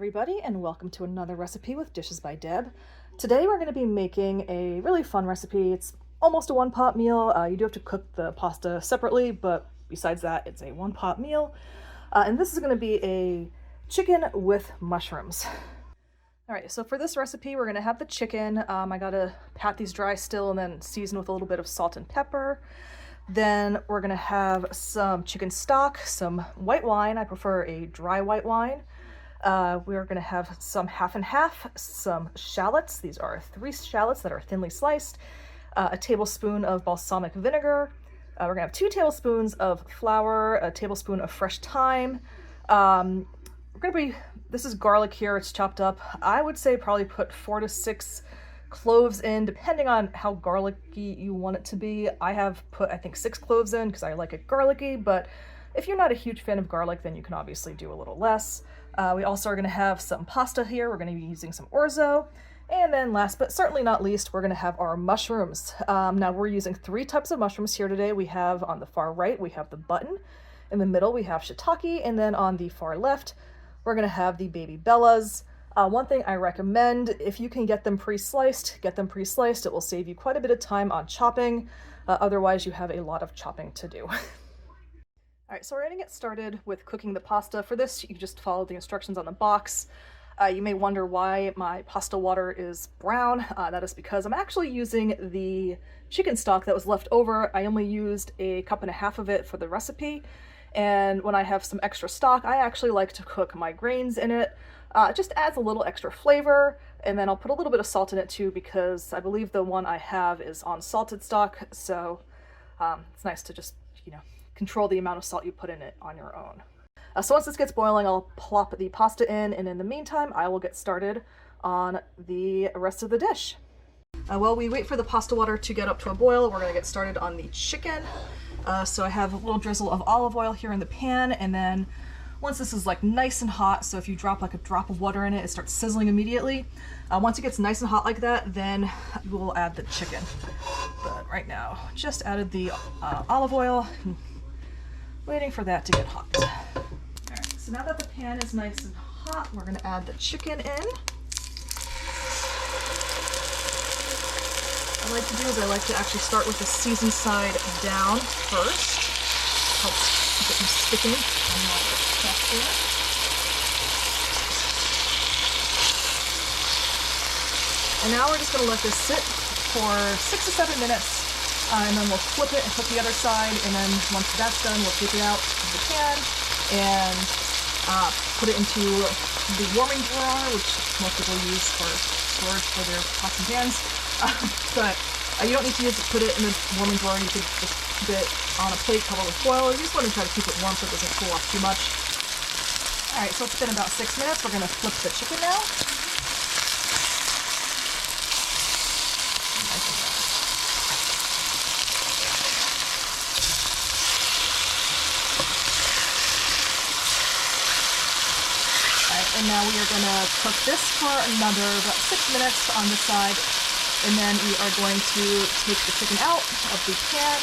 everybody, and welcome to another recipe with Dishes by Deb. Today we're going to be making a really fun recipe. It's almost a one-pot meal. You do have to cook the pasta separately, but besides that, it's a one-pot meal. And this is going to be a chicken with mushrooms. All right, so for this recipe, we're going to have the chicken. I got to pat these dry still and then season with a little bit of salt and pepper. Then we're going to have some chicken stock, some white wine. I prefer a dry white wine. We're going to have some half and half, some shallots. These are 3 shallots that are thinly sliced, a tablespoon of balsamic vinegar. We're going to have 2 tablespoons of flour, a tablespoon of fresh thyme. This is garlic here, it's chopped up. I would say probably put 4 to 6 cloves in, depending on how garlicky you want it to be. I have put, I think, 6 cloves in because I like it garlicky, but if you're not a huge fan of garlic, then you can obviously do a little less. We also are going to have some pasta here. We're going to be using some orzo. And then last but certainly not least, we're going to have our mushrooms. Now we're using 3 types of mushrooms here today. We have on the far right, we have the button. In the middle, we have shiitake. And then on the far left, we're going to have the baby bellas. One thing I recommend, if you can get them pre-sliced, get them pre-sliced. It will save you quite a bit of time on chopping. Otherwise, you have a lot of chopping to do. All right, so we're going to get started with cooking the pasta. For this, you just follow the instructions on the box. You may wonder why my pasta water is brown. That is because I'm actually using the chicken stock that was left over. I only used a 1.5 cups of it for the recipe. And when I have some extra stock, I actually like to cook my grains in it. It just adds a little extra flavor, and then I'll put a little bit of salt in it too because I believe the one I have is on salted stock, so it's nice to just, control the amount of salt you put in it on your own. So once this gets boiling, I'll plop the pasta in, and in the meantime, I will get started on the rest of the dish. While we wait for the pasta water to get up to a boil, we're going to get started on the chicken. So I have a little drizzle of olive oil here in the pan, and then once this is like nice and hot, so if you drop like a drop of water in it, it starts sizzling immediately. Once it gets nice and hot like that, then we'll add the chicken. But right now, just added the olive oil, waiting for that to get hot. All right, so now that the pan is nice and hot, we're gonna add the chicken in. What I like to do is I like to actually start with the seasoned side down first. Helps keep it from sticking on all the texture. And now we're just going to let this sit for 6 to 7 minutes, and then we'll flip it and flip the other side, and then once that's done, we'll take it out of the pan and put it into the warming drawer, which most people use for storage for their pots and pans. But you don't need to put it in the warming drawer. You could just keep it on a plate covered with foil. You just want to try to keep it warm so it doesn't cool off too much. All right, so it's been about 6 minutes. We're going to flip the chicken now. And now we are going to cook this for another about 6 minutes on this side, and then we are going to take the chicken out of the pan,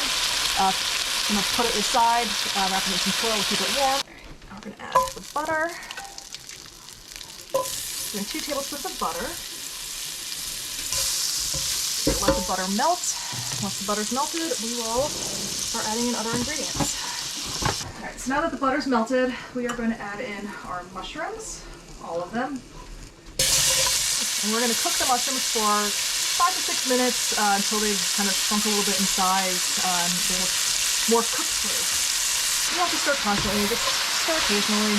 put it aside, wrap it in some foil to keep it warm. Now we're going to add the butter. Doing 2 tablespoons of butter. Let the butter melt. Once the butter's melted, we will start adding in other ingredients. All right, so now that the butter's melted, we are going to add in our mushrooms. All of them. And we're going to cook the mushrooms for 5 to 6 minutes until they've kind of shrunk a little bit in size and they look more cooked through. You don't have to stir constantly, just stir occasionally.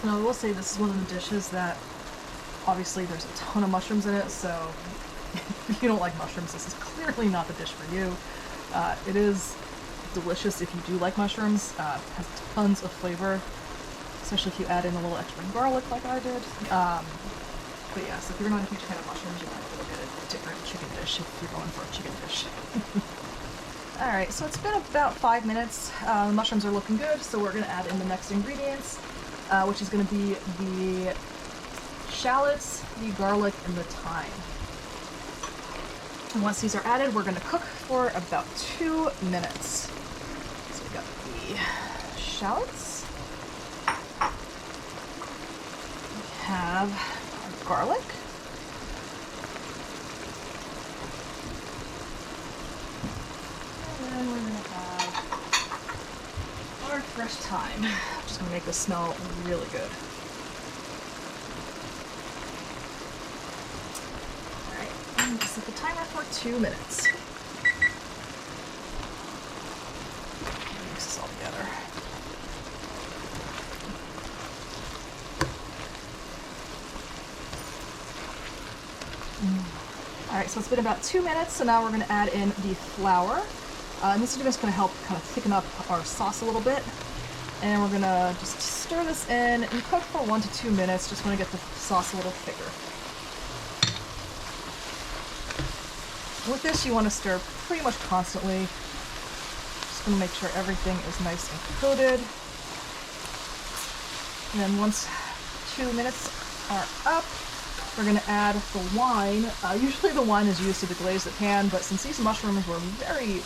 Now I will say this is one of the dishes that obviously there's a ton of mushrooms in it, so if you don't like mushrooms, this is clearly not the dish for you. It is delicious if you do like mushrooms. Has tons of flavor, especially if you add in a little extra garlic like I did. But yeah, so if you're not a huge fan of mushrooms, you might look at a different chicken dish if you're going for a chicken dish. Alright, so it's been about 5 minutes. The mushrooms are looking good, so we're going to add in the next ingredients, which is going to be the shallots, the garlic, and the thyme. And once these are added, we're going to cook for about 2 minutes. So we got the shallots, have our garlic. And then we're going to have our fresh thyme. I'm just going to make this smell really good. Alright, and just set the timer for 2 minutes. Mix this all together. Alright, so it's been about 2 minutes, so now we're going to add in the flour. And this is just going to help kind of thicken up our sauce a little bit. And we're going to just stir this in and cook for 1 to 2 minutes. Just want to get the sauce a little thicker. With this, you want to stir pretty much constantly. Just going to make sure everything is nice and coated. And then once 2 minutes are up, we're going to add the wine. Usually the wine is used to deglaze the pan, but since these mushrooms were very,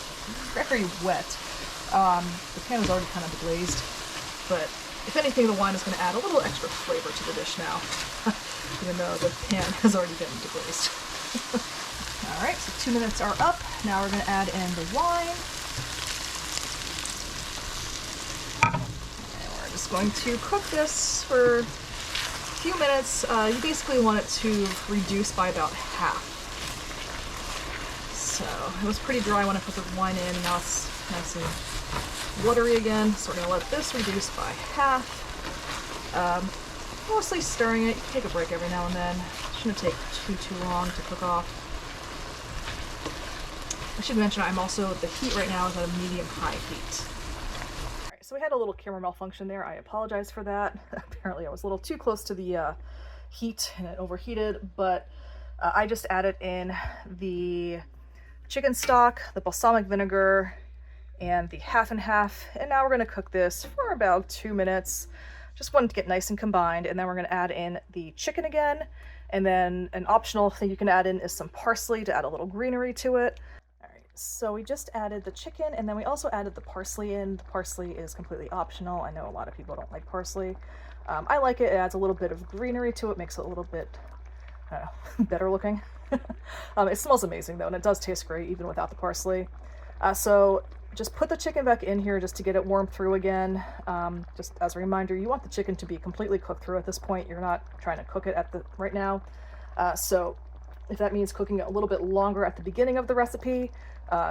very wet, the pan was already kind of deglazed. But if anything, the wine is going to add a little extra flavor to the dish now, even though the pan has already been deglazed. Alright, so 2 minutes are up. Now we're going to add in the wine. And we're just going to cook this for few minutes. You basically want it to reduce by about half. So it was pretty dry when I put the wine in, now it's nice and watery again. So we're going to let this reduce by half. Mostly stirring it. You can take a break every now and then. It shouldn't take too long to cook off. I should mention the heat right now is at a medium-high heat. So we had a little camera malfunction there. I apologize for that. Apparently I was a little too close to the heat and it overheated, but I just added in the chicken stock, the balsamic vinegar, and the half and half. And now we're going to cook this for about 2 minutes. Just wanted to get nice and combined. And then we're going to add in the chicken again. And then an optional thing you can add in is some parsley to add a little greenery to it. So we just added the chicken, and then we also added the parsley in. The parsley is completely optional. I know a lot of people don't like parsley. I like it. It adds a little bit of greenery to it, makes it a little bit, I don't know, better looking. It smells amazing though, and it does taste great even without the parsley. So just put the chicken back in here just to get it warmed through again. Just as a reminder, you want the chicken to be completely cooked through at this point. You're not trying to cook it right now. So if that means cooking it a little bit longer at the beginning of the recipe,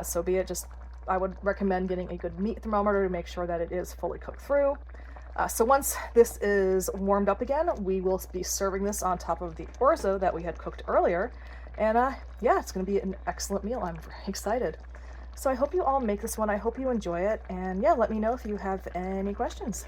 so be it. Just I would recommend getting a good meat thermometer to make sure that it is fully cooked through. So once this is warmed up again, we will be serving this on top of the orzo that we had cooked earlier. And yeah, it's going to be an excellent meal. I'm very excited. So I hope you all make this one. I hope you enjoy it. And yeah, let me know if you have any questions.